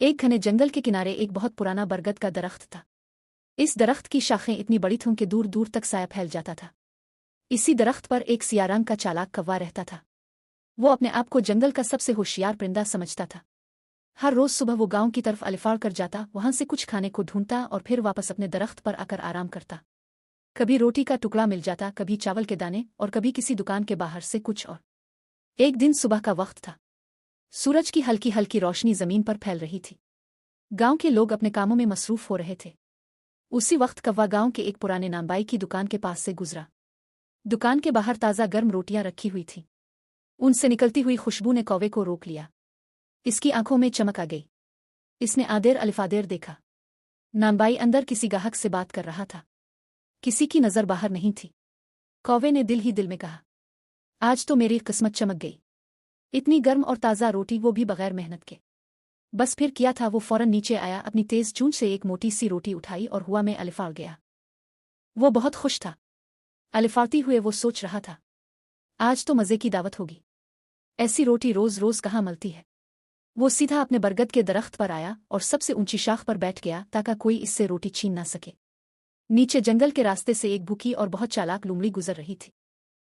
एक घने जंगल के किनारे एक बहुत पुराना बरगद का दरख्त था। इस दरख्त की शाखें इतनी बड़ी थीं कि दूर दूर तक साया फैल जाता था। इसी दरख्त पर एक सिया रंग का चालाक कौवा रहता था। वो अपने आप को जंगल का सबसे होशियार परिंदा समझता था। हर रोज सुबह वो गांव की तरफ अलिफाड़ कर जाता, वहां से कुछ खाने को ढूंढता और फिर वापस अपने दरख्त पर आकर आराम करता। कभी रोटी का टुकड़ा मिल जाता, कभी चावल के दाने और कभी किसी दुकान के बाहर से कुछ और। एक दिन सुबह का वक्त था। सूरज की हल्की हल्की रोशनी जमीन पर फैल रही थी। गांव के लोग अपने कामों में मसरूफ हो रहे थे। उसी वक्त कौवा गांव के एक पुराने नामबाई की दुकान के पास से गुजरा। दुकान के बाहर ताज़ा गर्म रोटियां रखी हुई थीं। उनसे निकलती हुई खुशबू ने कौवे को रोक लिया। इसकी आंखों में चमक आ गई। इसने आदेर अलिफादेर देखा। नामबाई अंदर किसी गाहक से बात कर रहा था। किसी की नजर बाहर नहीं थी। कौवे ने दिल ही दिल में कहा, आज तो मेरी किस्मत चमक गई। इतनी गर्म और ताज़ा रोटी, वो भी बगैर मेहनत के। बस फिर किया था, वो फौरन नीचे आया, अपनी तेज चूंच से एक मोटी सी रोटी उठाई और हुआ में अलिफाड़ गया। वो बहुत खुश था। अलिफाड़ती हुए वो सोच रहा था, आज तो मज़े की दावत होगी। ऐसी रोटी रोज रोज कहाँ मिलती है। वो सीधा अपने बरगद के दरख्त पर आया और सबसे ऊंची शाख पर बैठ गया ताकि कोई इससे रोटी छीन ना सके। नीचे जंगल के रास्ते से एक भूखी और बहुत चालाक लोमड़ी गुजर रही थी।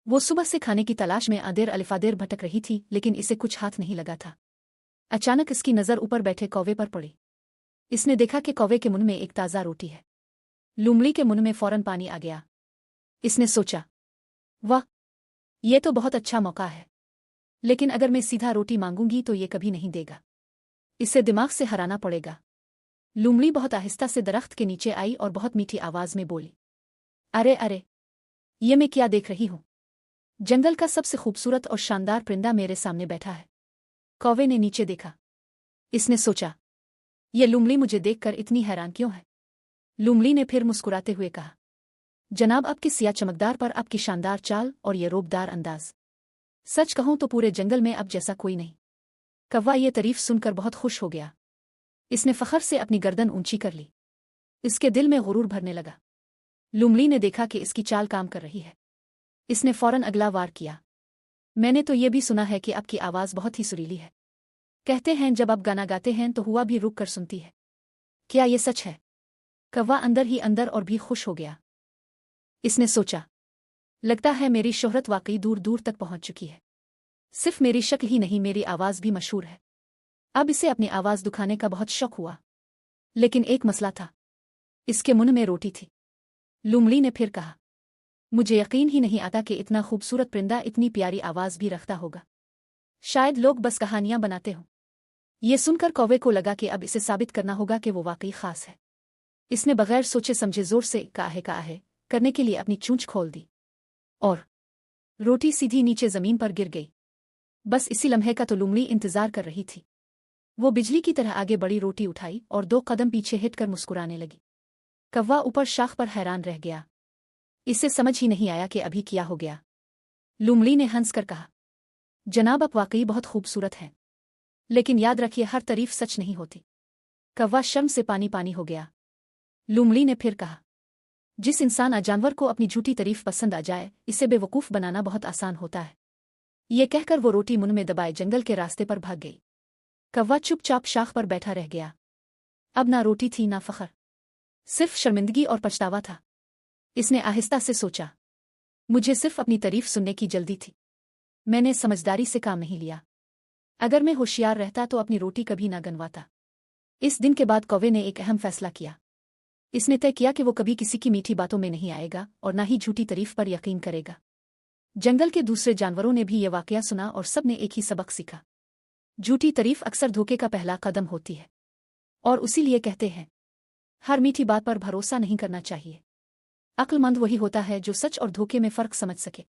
वो सुबह से खाने की तलाश में आदेर अलिफादेर भटक रही थी, लेकिन इसे कुछ हाथ नहीं लगा था। अचानक इसकी नज़र ऊपर बैठे कौवे पर पड़ी। इसने देखा कि कौवे के मुंह में एक ताज़ा रोटी है। लोमड़ी के मुंह में फौरन पानी आ गया। इसने सोचा, वाह, ये तो बहुत अच्छा मौका है। लेकिन अगर मैं सीधा रोटी मांगूंगी तो ये कभी नहीं देगा। इसे दिमाग से हराना पड़ेगा। लोमड़ी बहुत आहिस्ता से दरख्त के नीचे आई और बहुत मीठी आवाज में बोली, अरे अरे, ये मैं क्या देख रही हूं। जंगल का सबसे खूबसूरत और शानदार परिंदा मेरे सामने बैठा है। कौवे ने नीचे देखा। इसने सोचा, ये लोमड़ी मुझे देखकर इतनी हैरान क्यों है। लोमड़ी ने फिर मुस्कुराते हुए कहा, जनाब, आपकी सिया चमकदार पर आपकी शानदार चाल और ये रोबदार अंदाज, सच कहूं तो पूरे जंगल में अब जैसा कोई नहीं। कौवा ये तारीफ सुनकर बहुत खुश हो गया। इसने फखर से अपनी गर्दन ऊंची कर ली। इसके दिल में गुरूर भरने लगा। लोमड़ी ने देखा कि इसकी चाल काम कर रही है। इसने फौरन अगला वार किया, मैंने तो ये भी सुना है कि आपकी आवाज़ बहुत ही सुरीली है। कहते हैं जब आप गाना गाते हैं तो हुआ भी रुक कर सुनती है। क्या ये सच है। कौवा अंदर ही अंदर और भी खुश हो गया। इसने सोचा, लगता है मेरी शोहरत वाकई दूर दूर तक पहुंच चुकी है। सिर्फ मेरी शक्ल ही नहीं, मेरी आवाज़ भी मशहूर है। अब इसे अपनी आवाज़ दुखाने का बहुत शौक हुआ। लेकिन एक मसला था, इसके मुंह में रोटी थी। लोमड़ी ने फिर कहा, मुझे यकीन ही नहीं आता कि इतना खूबसूरत परिंदा इतनी प्यारी आवाज़ भी रखता होगा। शायद लोग बस कहानियां बनाते हों। ये सुनकर कौवे को लगा कि अब इसे साबित करना होगा कि वो वाकई खास है। इसने बगैर सोचे समझे जोर से काहे करने के लिए अपनी चूंच खोल दी और रोटी सीधी नीचे जमीन पर गिर गई। बस इसी लम्हे का तो लोमड़ी इंतजार कर रही थी। वो बिजली की तरह आगे बढ़ी, रोटी उठाई और 2 कदम पीछे हिटकर मुस्कुराने लगी। कौवा ऊपर शाख पर हैरान रह गया। इसे समझ ही नहीं आया कि अभी क्या हो गया। लोमड़ी ने हंसकर कहा, जनाब, आप वाकई बहुत खूबसूरत हैं, लेकिन याद रखिए हर तारीफ सच नहीं होती। कौवा शर्म से पानी पानी हो गया। लोमड़ी ने फिर कहा, जिस इंसान या जानवर को अपनी झूठी तारीफ पसंद आ जाए, इसे बेवकूफ़ बनाना बहुत आसान होता है। ये कहकर वो रोटी मुंह में दबाए जंगल के रास्ते पर भाग गई। कौवा चुपचाप शाख पर बैठा रह गया। अब ना रोटी थी ना फखर, सिर्फ शर्मिंदगी और पछतावा था। इसने आहिस्ता से सोचा, मुझे सिर्फ अपनी तारीफ सुनने की जल्दी थी। मैंने समझदारी से काम नहीं लिया। अगर मैं होशियार रहता तो अपनी रोटी कभी ना गनवाता। इस दिन के बाद कौवे ने एक अहम फैसला किया। इसने तय किया कि वो कभी किसी की मीठी बातों में नहीं आएगा और ना ही झूठी तारीफ पर यकीन करेगा। जंगल के दूसरे जानवरों ने भी ये वाकया सुना और सब ने एक ही सबक सीखा, झूठी तारीफ अक्सर धोखे का पहला कदम होती है। और उसीलिए कहते हैं, हर मीठी बात पर भरोसा नहीं करना चाहिए। अक्लमंद वही होता है जो सच और धोखे में फ़र्क समझ सके।